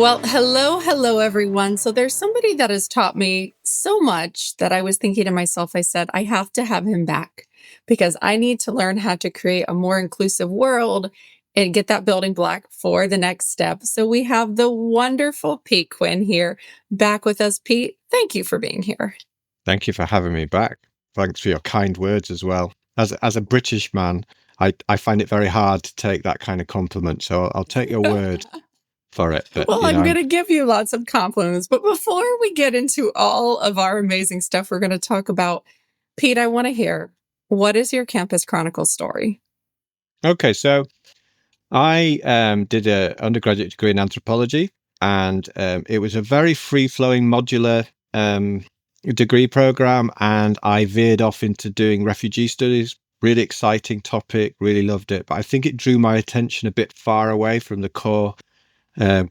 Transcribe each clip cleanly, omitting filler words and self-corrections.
Well, hello, everyone. So there's somebody that has taught me so much that I was thinking to myself, I said, I have to have him back because I need to learn how to create a more inclusive world and get that building block for the next step. So we have the wonderful Pete Quinn here back with us. Pete, thank you for being here. Thank you for having me back. Thanks for your kind words as well. As a British man, I find it very hard to take that kind of compliment. So I'll take your word for it. But Well, I'm going to give you lots of compliments. But before we get into all of our amazing stuff we're going to talk about, Pete, I want to hear, what is your Campus Chronicles story? okay. So I did an undergraduate degree in anthropology, and it was a very free-flowing modular degree program. And I veered off into doing refugee studies. Really exciting topic. Really loved it. But I think it drew my attention a bit far away from the core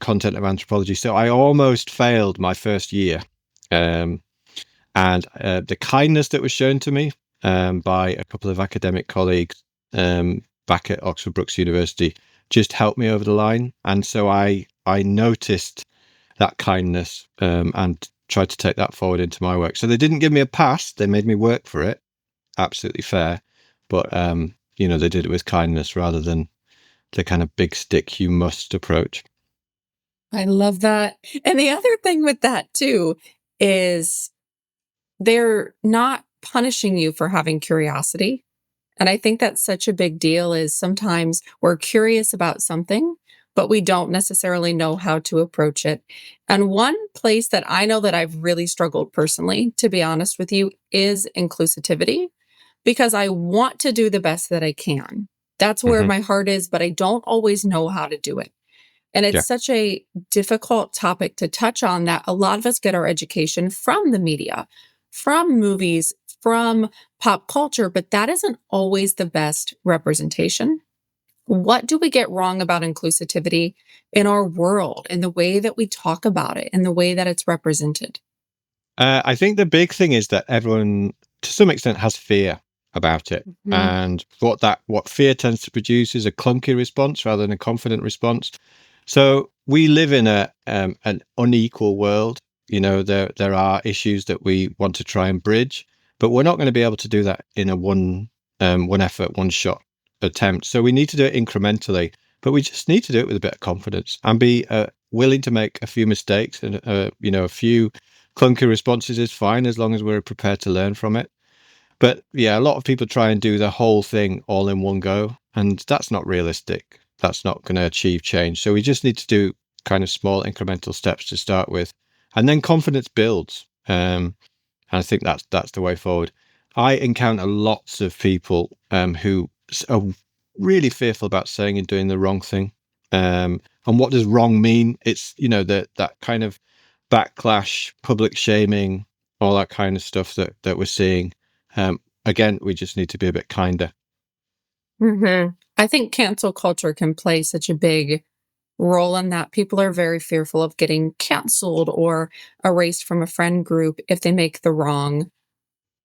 content of anthropology. So I almost failed my first year. Um, and the kindness that was shown to me by a couple of academic colleagues back at Oxford Brookes University just helped me over the line. And so I noticed that kindness and tried to take that forward into my work. So they didn't give me a pass. They made me work for it. Absolutely fair. But, they did it with kindness rather than the kind of big stick you must approach. I love that. And the other thing with that, too, is they're not punishing you for having curiosity. And I think that's such a big deal is sometimes we're curious about something, but we don't necessarily know how to approach it. And one place that I know that I've really struggled personally, to be honest with you, is inclusivity, because I want to do the best that I can. That's where Hmm. my heart is, but I don't always know how to do it. And it's Yeah. such a difficult topic to touch on that a lot of us get our education from the media, from movies, from pop culture, but that isn't always the best representation. What do we get wrong about inclusivity in our world, in the way that we talk about it, in the way that it's represented? I think the big thing is that everyone, to some extent, has fear about it, Mhm. and what fear tends to produce is a clunky response rather than a confident response. So we live in an unequal world. There are issues that we want to try and bridge, but we're not going to be able to do that in a one effort, one shot attempt. So we need to do it incrementally, but we just need to do it with a bit of confidence and be willing to make a few mistakes and a few clunky responses is fine as long as we're prepared to learn from it. But yeah, a lot of people try and do the whole thing all in one go, and that's not realistic. That's not going to achieve change. So we just need to do kind of small incremental steps to start with, and then confidence builds. And I think that's the way forward. I encounter lots of people who are really fearful about saying and doing the wrong thing. And what does wrong mean? It's that kind of backlash, public shaming, all that kind of stuff that we're seeing. Again, we just need to be a bit kinder. I think cancel culture can play such a big role in that. People are very fearful of getting canceled or erased from a friend group if they make the wrong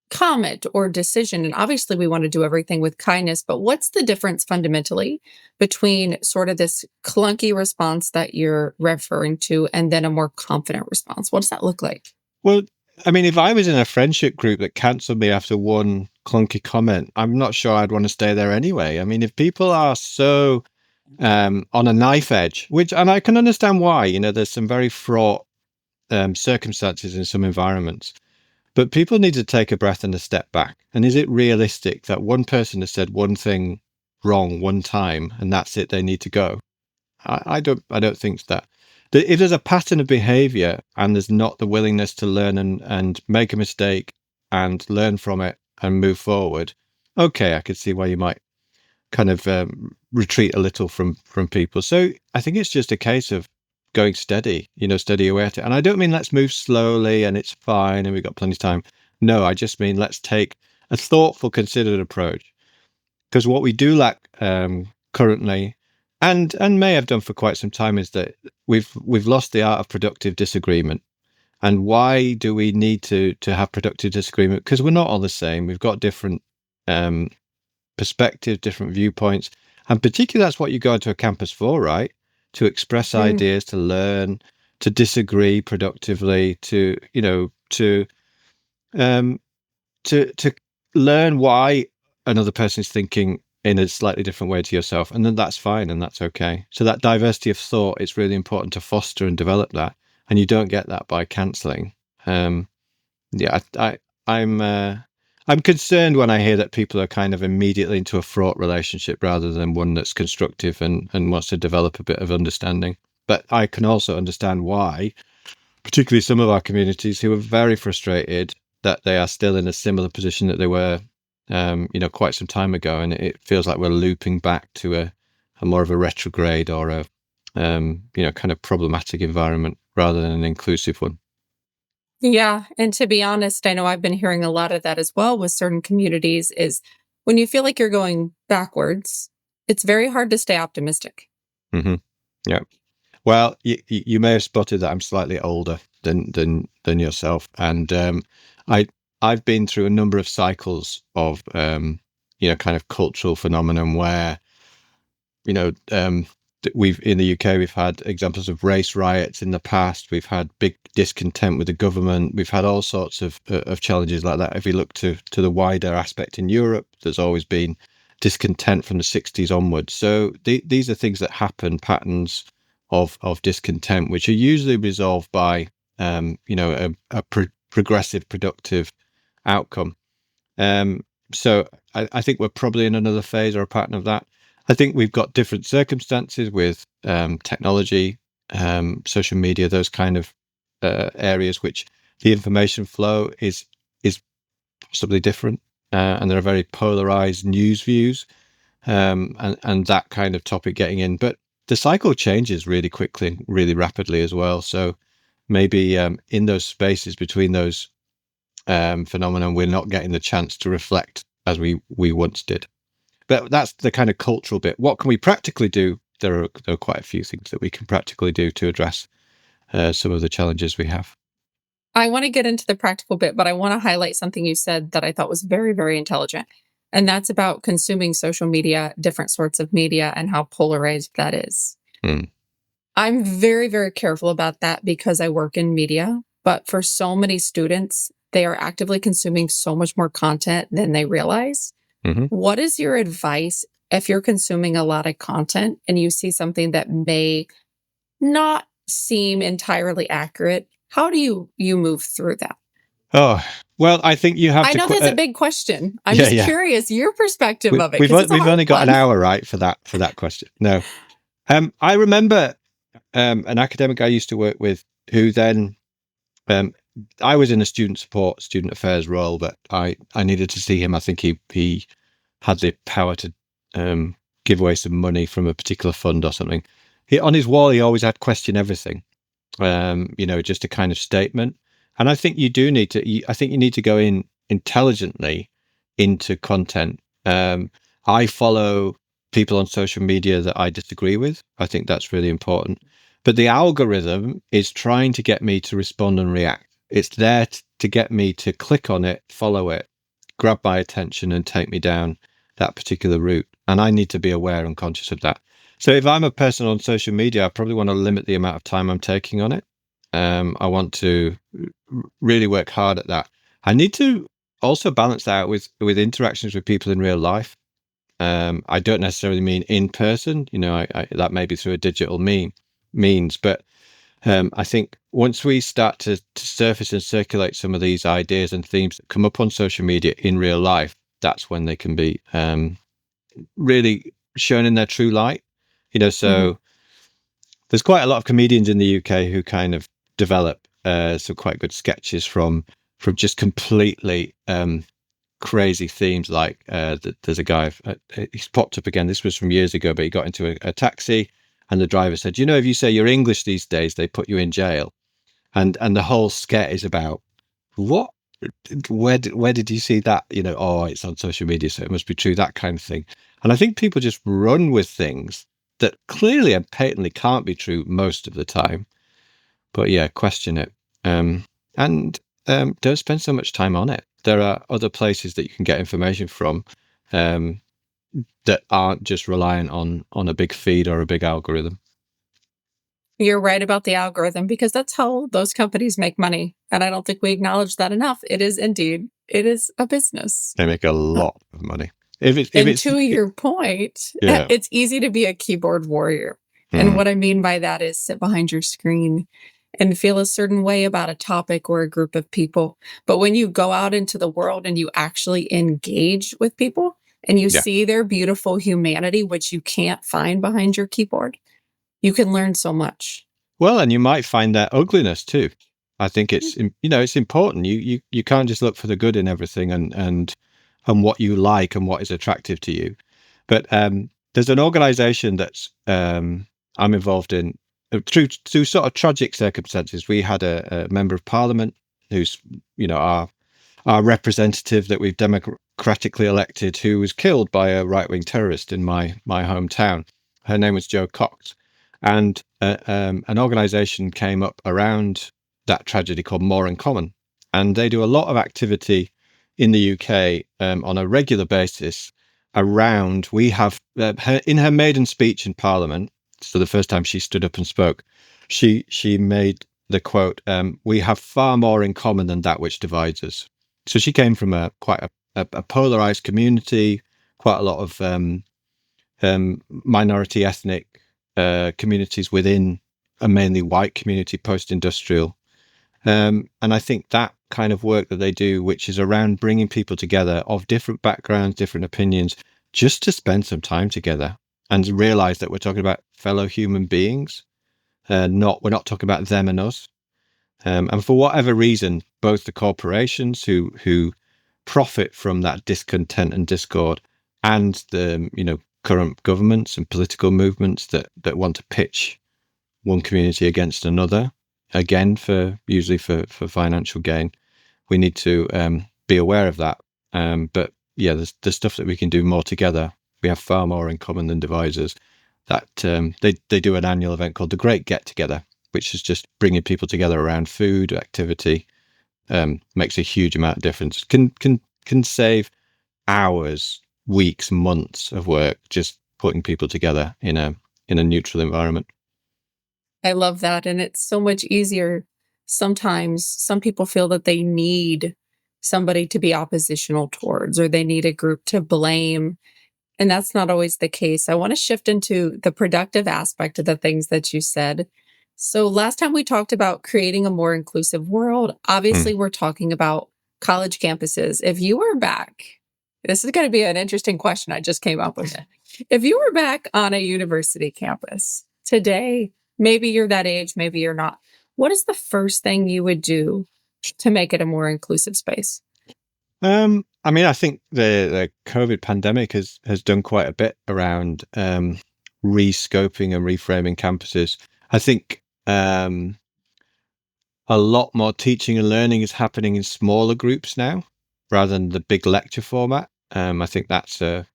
comment or decision. And obviously, we want to do everything with kindness, but what's the difference fundamentally between sort of this clunky response that you're referring to and then a more confident response? What does that look like? Well, I mean, if I was in a friendship group that cancelled me after one clunky comment, I'm not sure I'd want to stay there anyway. I mean, if people are so on a knife edge, and I can understand why, there's some very fraught circumstances in some environments, but people need to take a breath and a step back. And is it realistic that one person has said one thing wrong one time and that's it? They need to go. I don't think that. If there's a pattern of behavior and there's not the willingness to learn and make a mistake and learn from it and move forward, okay, I could see why you might kind of retreat a little from people. So I think it's just a case of going steady, steady away at it. And I don't mean let's move slowly and it's fine and we've got plenty of time. No, I just mean let's take a thoughtful, considered approach. Because what we do lack currently, and may have done for quite some time, is that we've lost the art of productive disagreement. And why do we need to have productive disagreement? Because we're not all the same. We've got different perspectives, different viewpoints, and particularly that's what you go into a campus for, right? To express Mm. ideas, to learn. disagree productively, to um, to learn why another person is thinking in a slightly different way to yourself, and then that's fine and that's okay. So that diversity of thought, it's really important to foster and develop that, and you don't get that by cancelling. Yeah, I'm concerned when I hear that people are kind of immediately into a fraught relationship rather than one that's constructive and wants to develop a bit of understanding. But I can also understand why, particularly some of our communities who are very frustrated that they are still in a similar position that they were, quite some time ago, and it feels like we're looping back to a more of a retrograde or a, kind of problematic environment rather than an inclusive one. Yeah, and to be honest, I know I've been hearing a lot of that as well with certain communities is when you feel like you're going backwards, it's very hard to stay optimistic. Hmm. Yeah. Well, you may have spotted that I'm slightly older than yourself, and I I've been through a number of cycles of kind of cultural phenomenon where we've in the UK we've had examples of race riots in the past. We've had big discontent with the government. We've had all sorts of challenges like that. If you look to the wider aspect in Europe, there's always been discontent from the 60s onwards. So these are things that happen, patterns of discontent, which are usually resolved by progressive, productive outcome. So I think we're probably in another phase or a pattern of that. I think we've got different circumstances with technology, social media, those kind of areas, which the information flow is possibly different, and there are very polarized news views, and that kind of topic getting in. But the cycle changes really quickly, really rapidly as well. So maybe in those spaces between those phenomenon, we're not getting the chance to reflect as we once did. But that's the kind of cultural bit. What can we practically do? There are quite a few things that we can practically do to address some of the challenges we have. I want to get into the practical bit, but I want to highlight something you said that I thought was very, very intelligent. And that's about consuming social media, different sorts of media, and how polarized that is. Mm. I'm very, very careful about that because I work in media. But for so many students, they are actively consuming so much more content than they realize. Hmm. What is your advice if you're consuming a lot of content and you see something that may not seem entirely accurate? How do you move through that? Oh, well, I think you have I to. know that's a big question. I'm Yeah, just yeah. curious your perspective of it We've because it's a we've hard only got an one. hour, right, for that question. No, I remember an academic I used to work with who then um, I was in a student support, student affairs role, but I needed to see him. I think he had the power to give away some money from a particular fund or something. On his wall, he always had question everything, just a kind of statement. And I think you do need to, I think you need to go in intelligently into content. I follow people on social media that I disagree with. I think that's really important. But the algorithm is trying to get me to respond and react. It's there to get me to click on it, follow it, grab my attention and take me down that particular route. And I need to be aware and conscious of that. So if I'm a person on social media, I probably want to limit the amount of time I'm taking on it. I want to really work hard at that. I need to also balance that out with interactions with people in real life. I don't necessarily mean in person, that may be through a digital means, but I think once we start to surface and circulate some of these ideas and themes that come up on social media in real life, that's when they can be really shown in their true light. Mhm. So there's quite a lot of comedians in the UK who kind of develop some quite good sketches from just completely crazy themes. Like there's a guy, he's popped up again. This was from years ago, but he got into a taxi, and the driver said, if you say you're English these days, they put you in jail. And the whole sketch is about what. Where did you see that? Oh, it's on social media, so it must be true. That kind of thing. And I think people just run with things that clearly and patently can't be true most of the time. But yeah, question it. And don't spend so much time on it. There are other places that you can get information from um, that aren't just reliant on a big feed or a big algorithm. You're right about the algorithm because that's how those companies make money. And I don't think we acknowledge that enough. It is indeed, it is a business. They make a Uh, lot of money. If And it's to your point, yeah. it's easy to be a keyboard warrior. And Mm, what I mean by that is sit behind your screen and feel a certain way about a topic or a group of people. But when you go out into the world and you actually engage with people and you yeah. see their beautiful humanity, which you can't find behind your keyboard, you can learn so much. Well, and you might find that ugliness too. I think it's important. You can't just look for the good in everything and what you like and what is attractive to you. But there's an organization that's I'm involved in through sort of tragic circumstances. We had a member of parliament who's, our representative that we've democratically elected, who was killed by a right-wing terrorist in my hometown. Her name was Jo Cox, and an organisation came up around that tragedy called More in Common, and they do a lot of activity in the UK on a regular basis. Around, we have in her maiden speech in Parliament, so the first time she stood up and spoke, she made the quote, "We have far more in common than that which divides us." So she came from a polarized community, quite a lot of minority ethnic communities within a mainly white community, post-industrial. And I think that kind of work that they do, which is around bringing people together of different backgrounds, different opinions, just to spend some time together and realize that we're talking about fellow human beings. We're not talking about them and us. And for whatever reason, both the corporations who profit from that discontent and discord, and the current governments and political movements that want to pitch one community against another, again usually for financial gain. We need to be aware of that. But yeah, there's stuff that we can do more together. We have far more in common than divides us. That they do an annual event called the Great Get Together, which is just bringing people together around food activity. Makes a huge amount of difference. Can save hours, weeks, months of work just putting people together in a neutral environment. I love that. And it's so much easier. Sometimes some people feel that they need somebody to be oppositional towards, or they need a group to blame. And that's not always the case. I want to shift into the productive aspect of the things that you said. So, last time we talked about creating a more inclusive world. Mm. Obviously, we're talking about college campuses. If you were back, this is going to be an interesting question. I just came up with it. If you were back on a university campus today, maybe you're that age, maybe you're not. What is the first thing you would do to make it a more inclusive space? I mean, I think the COVID pandemic has done quite a bit around rescoping and reframing campuses. I think a lot more teaching and learning is happening in smaller groups now, rather than the big lecture format. I think that's an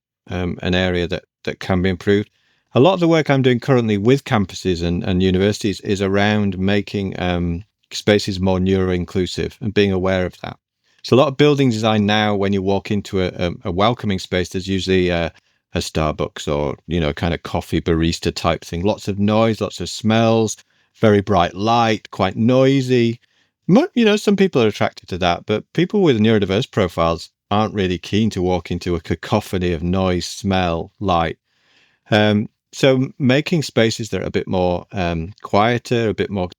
area that can be improved. A lot of the work I'm doing currently with campuses and universities is around making spaces more neuro-inclusive and being aware of that. So a lot of building design now, when you walk into a welcoming space, there's usually a Starbucks or kind of coffee barista type thing. Lots of noise, lots of smells, very bright light, quite noisy. Some people are attracted to that, but people with neurodiverse profiles aren't really keen to walk into a cacophony of noise, smell, light. So making spaces that are a bit more quieter, a bit more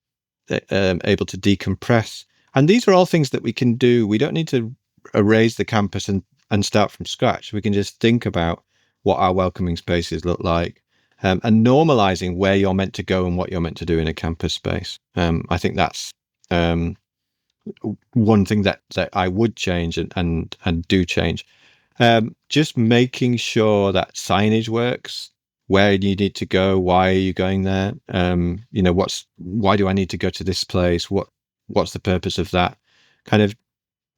able to decompress. And these are all things that we can do. We don't need to erase the campus and start from scratch. We can just think about what our welcoming spaces look like, and normalizing where you're meant to go and what you're meant to do in a campus space. I think that's one thing that I would change and do change. Just making sure that signage works, where you need to go, why are you going there? Why do I need to go to this place? What's the purpose of that? Kind of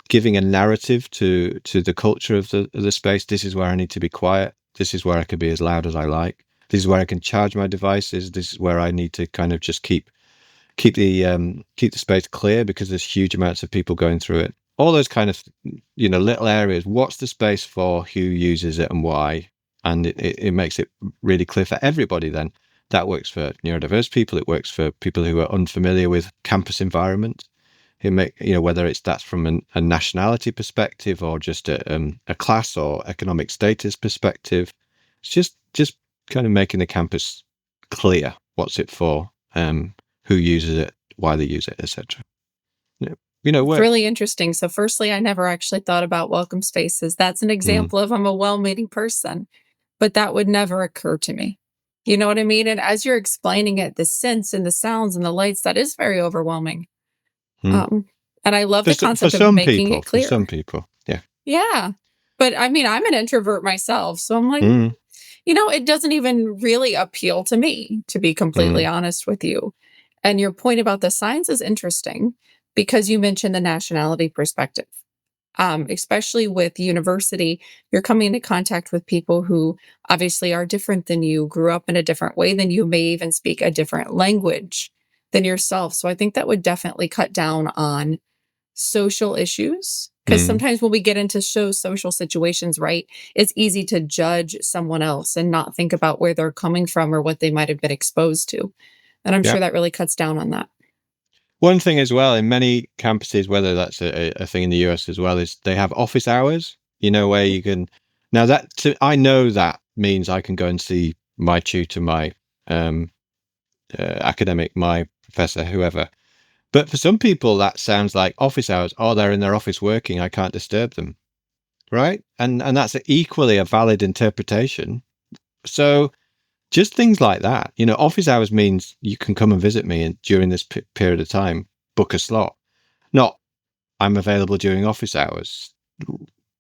giving a narrative to the culture of the space. This is where I need to be quiet. This is where I can be as loud as I like. This is where I can charge my devices. This is where I need to kind of just keep the space clear, because there's huge amounts of people going through it. All those kind of little areas. What's the space for? Who uses it and why? And it makes it really clear for everybody then. That works for neurodiverse people. It works for people who are unfamiliar with campus environment. Whether that's from a nationality perspective or just a class or economic status perspective. It's just kind of making the campus clear what's it for, who uses it, why they use it, etc. It's really interesting. So firstly, I never actually thought about welcome spaces. That's an example of I'm a well-meaning person, but that would never occur to me. You know what I mean? And as you're explaining it, the scents and the sounds and the lights, that is very overwhelming. And I love the concept of making it clear. For some people, yeah. Yeah. But I mean, I'm an introvert myself. So I'm like, it doesn't even really appeal to me, to be completely honest with you. And your point about the signs is interesting because you mentioned the nationality perspective. Especially with university, you're coming into contact with people who obviously are different than you, grew up in a different way than you, may even speak a different language than yourself. So I think that would definitely cut down on social issues. Because sometimes when we get into social situations, right, it's easy to judge someone else and not think about where they're coming from or what they might have been exposed to. And I'm sure that really cuts down on that. One thing as well, in many campuses, whether that's a thing in the US as well, is they have office hours, where you can, now I know that means I can go and see my tutor, my academic, my professor, whoever. But for some people, that sounds like office hours. Oh, they're in their office working. I can't disturb them. Right. And that's equally a valid interpretation. So just things like that, office hours means you can come and visit me during this period of time, book a slot, not I'm available during office hours.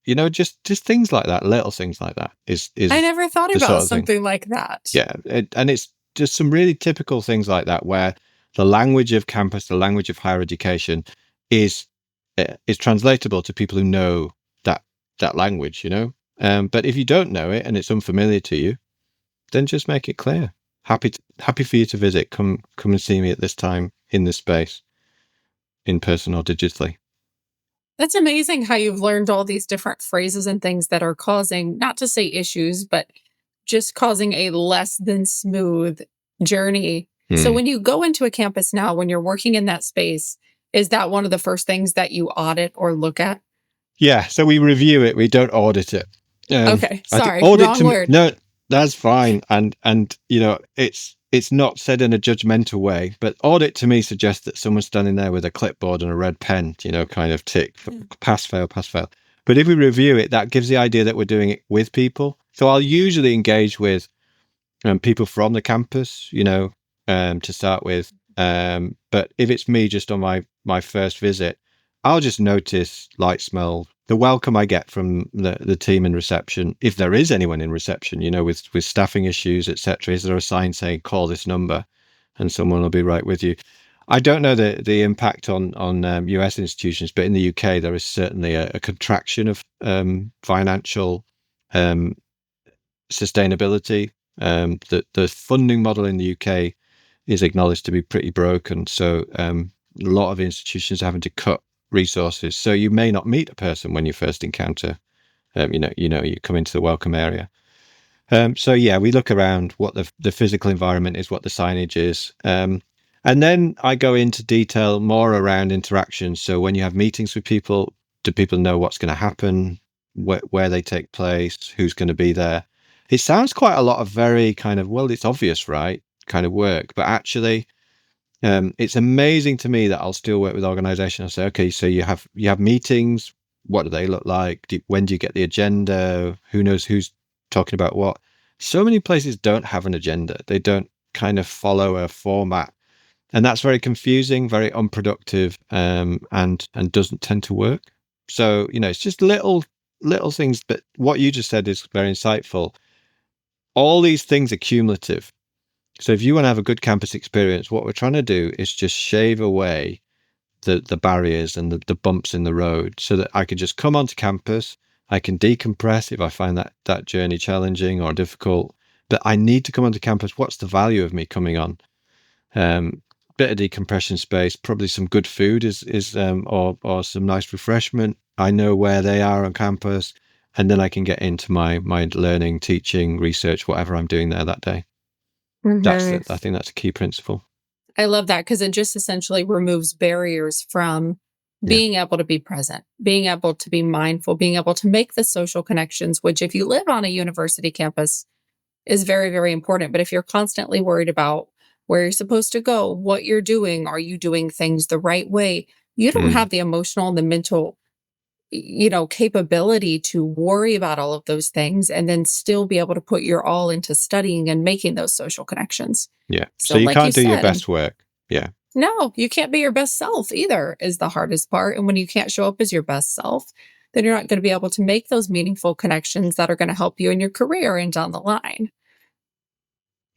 Just things like that, little things like that is I never thought about something like that. Yeah. And it's just some really typical things like that, where the language of campus, the language of higher education is translatable to people who know that language, but if you don't know it and it's unfamiliar to you, then just make it clear. Happy for you to visit. Come and see me at this time in this space, in person or digitally. That's amazing how you've learned all these different phrases and things that are causing, not to say issues, but just causing a less than smooth journey. So when you go into a campus now, when you're working in that space, is that one of the first things that you audit or look at? Yeah, so we review it. We don't audit it. Okay, sorry, wrong word. No, that's fine. And it's not said in a judgmental way, but audit to me suggests that someone's standing there with a clipboard and a red pen, kind of tick, pass, fail, pass, fail. But if we review it, that gives the idea that we're doing it with people. So I'll usually engage with people from the campus, to start with. But if it's me just on my first visit, I'll just notice light, smell, the welcome I get from the team in reception. If there is anyone in reception, with staffing issues, etc., is there a sign saying call this number, and someone will be right with you? I don't know the impact on US institutions, but in the UK there is certainly a contraction of financial sustainability. The funding model in the UK is acknowledged to be pretty broken, so a lot of institutions are having to cut resources. So you may not meet a person when you first encounter, you come into the welcome area. So yeah, we look around what the physical environment is, what the signage is. And then I go into detail more around interactions. So when you have meetings with people, do people know what's going to happen, where they take place, who's going to be there? It sounds quite a lot of very kind of, well, it's obvious, right, kind of work. But actually, it's amazing to me that I'll still work with organizations. I'll say, okay, so you have meetings. What do they look like? When do you get the agenda? Who knows who's talking about what? So many places don't have an agenda. They don't kind of follow a format. And that's very confusing, very unproductive, and doesn't tend to work. So, it's just little things. But what you just said is very insightful. All these things are cumulative. So if you want to have a good campus experience, what we're trying to do is just shave away the barriers and the bumps in the road, so that I can just come onto campus. I can decompress if I find that journey challenging or difficult. But I need to come onto campus. What's the value of me coming on? Bit of decompression space, probably some good food or some nice refreshment. I know where they are on campus, and then I can get into my learning, teaching, research, whatever I'm doing there that day. I think that's a key principle. I love that because it just essentially removes barriers from Yeah. being able to be present, being able to be mindful, being able to make the social connections, which, if you live on a university campus, is very, very important. But if you're constantly worried about where you're supposed to go, what you're doing, are you doing things the right way? You don't Mm, have the emotional and the mental, capability to worry about all of those things and then still be able to put your all into studying and making those social connections. yeah. So So, you like you can't do your said, best work. Yeah. no, you can't be your best self either, is the hardest part. And when you can't show up as your best self, then you're not going to be able to make those meaningful connections that are going to help you in your career and down the line.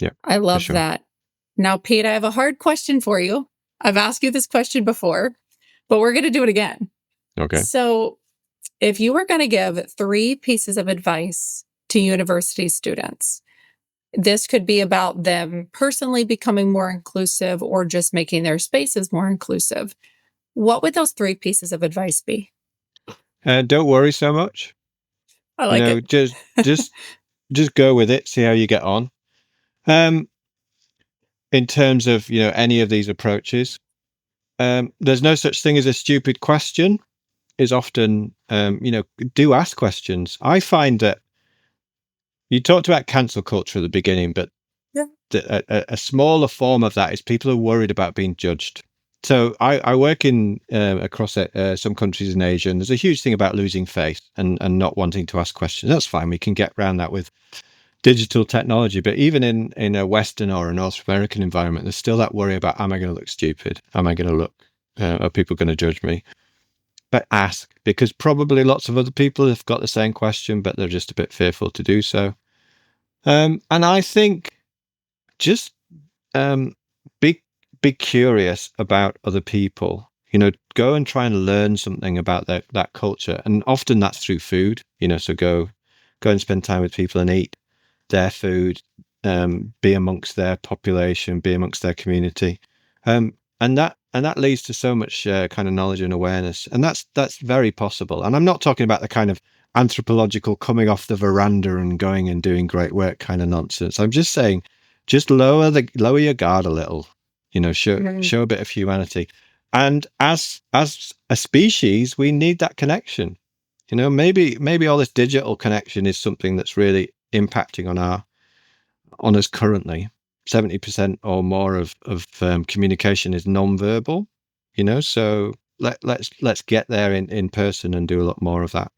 Yeah. I For love sure. that. Now, Pete, I have a hard question for you. I've asked you this question before, but we're going to do it again. Okay. So, if you were going to give three pieces of advice to university students, this could be about them personally becoming more inclusive or just making their spaces more inclusive. What would those three pieces of advice be? Don't worry so much. I You like know, it. just just go with it. See how you get on. Um, in terms of any of these approaches, there's no such thing as a stupid question. Is often do ask questions. I find that you talked about cancel culture at the beginning, but Yeah. a smaller form of that is people are worried about being judged. So I work in across some countries in Asia, and there's a huge thing about losing faith and not wanting to ask questions. That's fine. We can get around that with digital technology. But even in a Western or a North American environment, there's still that worry about, am I going to look stupid? Am I going to look? Are people going to judge me? But ask, because probably lots of other people have got the same question, but they're just a bit fearful to do so. And I think just um, be be curious about other people. Go and try and learn something about that culture, and often that's through food. So go and spend time with people and eat their food, be amongst their population, be amongst their community, and that leads to so much kind of knowledge and awareness, and that's very possible. And I'm not talking about the kind of anthropological coming off the veranda and going and doing great work kind of nonsense. I'm just saying, just lower your guard a little, Mhm. show a bit of humanity. And as a species, we need that connection. Maybe all this digital connection is something that's really impacting on us currently. 70% or more of communication is non-verbal. So let's get there in person and do a lot more of that,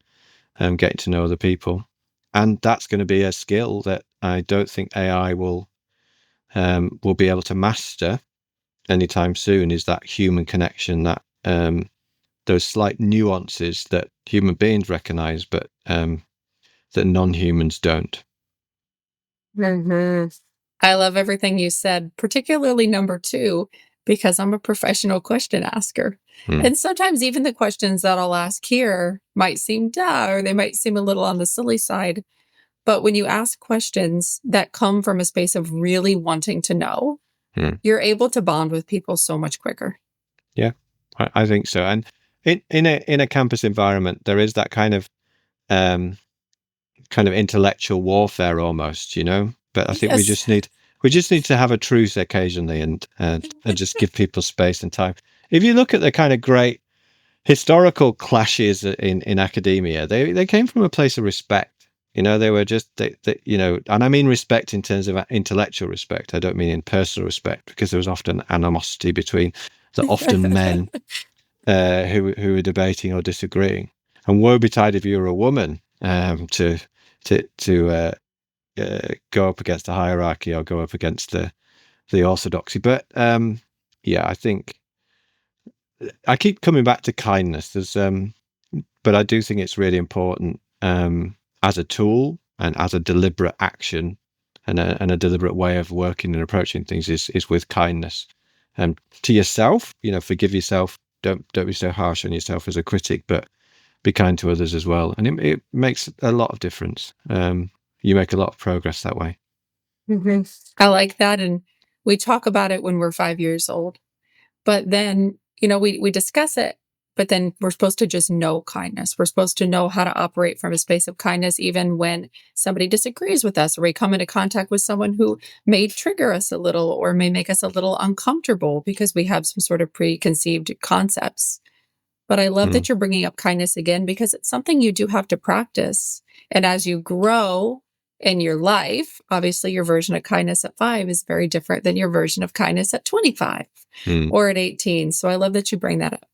getting to know other people. And that's going to be a skill that I don't think AI will be able to master anytime soon, is that human connection, that those slight nuances that human beings recognize, but that non-humans don't. Mhm. I love everything you said, particularly number two, because I'm a professional question asker. Hmm. And sometimes even the questions that I'll ask here might seem duh, or they might seem a little on the silly side. But when you ask questions that come from a space of really wanting to know, Hmm. you're able to bond with people so much quicker. Yeah, I think so. And in a campus environment, there is that um, kind of intellectual warfare almost, But I think we Yes. just need to have a truce occasionally, and just give people space and time. If you look at the kind of great historical clashes in academia, they came from a place of respect. They were just and I mean respect in terms of intellectual respect. I don't mean in personal respect, because there was often animosity between the often men who were debating or disagreeing. And woe betide if you were a woman, to go up against the hierarchy or go up against the orthodoxy. But yeah, I think I keep coming back to kindness. But I do think it's really important, as a tool and as a deliberate action, and a deliberate way of working and approaching things is with kindness. To yourself, forgive yourself. Don't be so harsh on yourself as a critic, but be kind to others as well. And it makes a lot of difference. You make a lot of progress that way. Mhm. I like that. And we talk about it when we're 5 years old. But then, we discuss it, but then we're supposed to just know kindness. We're supposed to know how to operate from a space of kindness, even when somebody disagrees with us or we come into contact with someone who may trigger us a little or may make us a little uncomfortable because we have some sort of preconceived concepts. But I love Mm, that you're bringing up kindness again because it's something you do have to practice. And as you grow in your life, obviously your version of kindness at 5 is very different than your version of kindness at 25 mm, or at 18. So I love that you bring that up.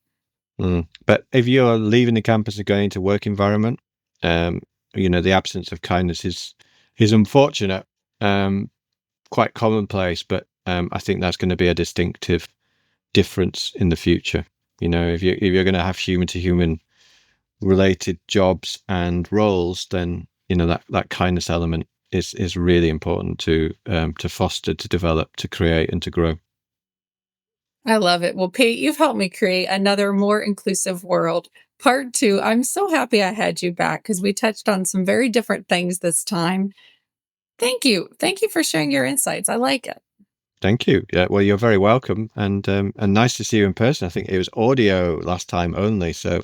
But if you're leaving the campus and going into work environment, um, the absence of kindness is unfortunate, quite commonplace, but I think that's going to be a distinctive difference in the future. If you're going to have human to human related jobs and roles, then that kindness element is really important to foster, to develop, to create, and to grow. I love it. Well, Pete, you've helped me create another more inclusive world. Part 2, I'm so happy I had you back because we touched on some very different things this time. Thank you. Thank you for sharing your insights. I like it. Thank you. Yeah, well, you're very welcome, and nice to see you in person. I think it was audio last time only, so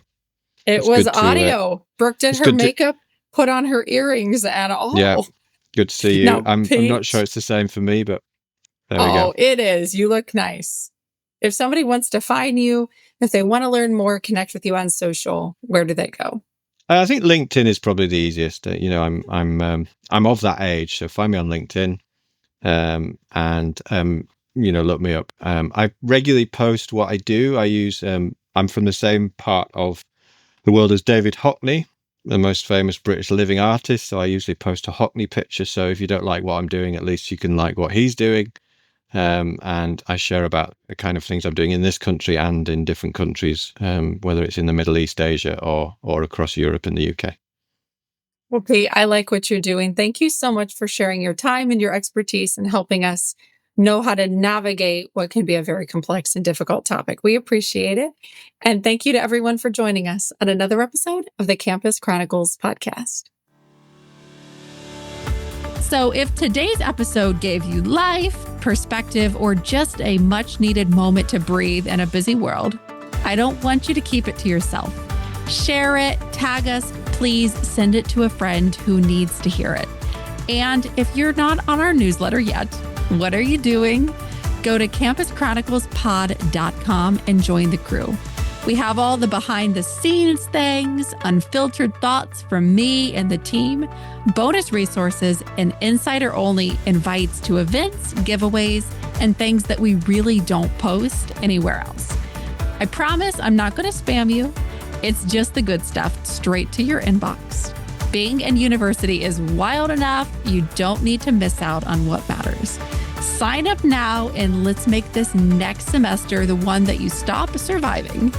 It it's was good to audio. Brooke did it's her good to makeup, put on her earrings and yeah, all. good to see you. Now, I'm not sure Pete, it's the same for me, but there we go. oh, it is. You look nice. If somebody wants to find you, if they want to learn more, connect with you on social, where do they go? I think LinkedIn is probably the easiest. I'm of that age, so find me on LinkedIn, and look me up. I regularly post what I do. I'm from the same part of the world as David Hockney, the most famous British living artist. So I usually post a Hockney picture. So if you don't like what I'm doing, at least you can like what he's doing. And I share about the kind of things I'm doing in this country and in different countries, whether it's in the Middle East, Asia, or across Europe and the UK. Well, Pete, I like what you're doing. Thank you so much for sharing your time and your expertise and helping us know how to navigate what can be a very complex and difficult topic. We appreciate it. And thank you to everyone for joining us on another episode of the Campus Chronicles podcast. So, if today's episode gave you life, perspective, or just a much needed moment to breathe in a busy world, I don't want you to keep it to yourself. Share it, tag us, please send it to a friend who needs to hear it. And if you're not on our newsletter yet, what are you doing? Go to campuschroniclespod.com and join the crew. We have all the behind the scenes things, unfiltered thoughts from me and the team, bonus resources, and insider only invites to events, giveaways, and things that we really don't post anywhere else. I promise I'm not going to spam you. It's just the good stuff straight to your inbox. Being in university is wild enough. You don't need to miss out on what matters. Sign up now and let's make this next semester the one that you stop surviving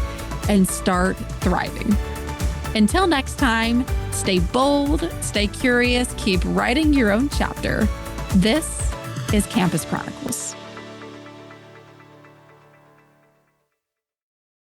and start thriving. Until next time, stay bold, stay curious, keep writing your own chapter. This is Campus Chronicles.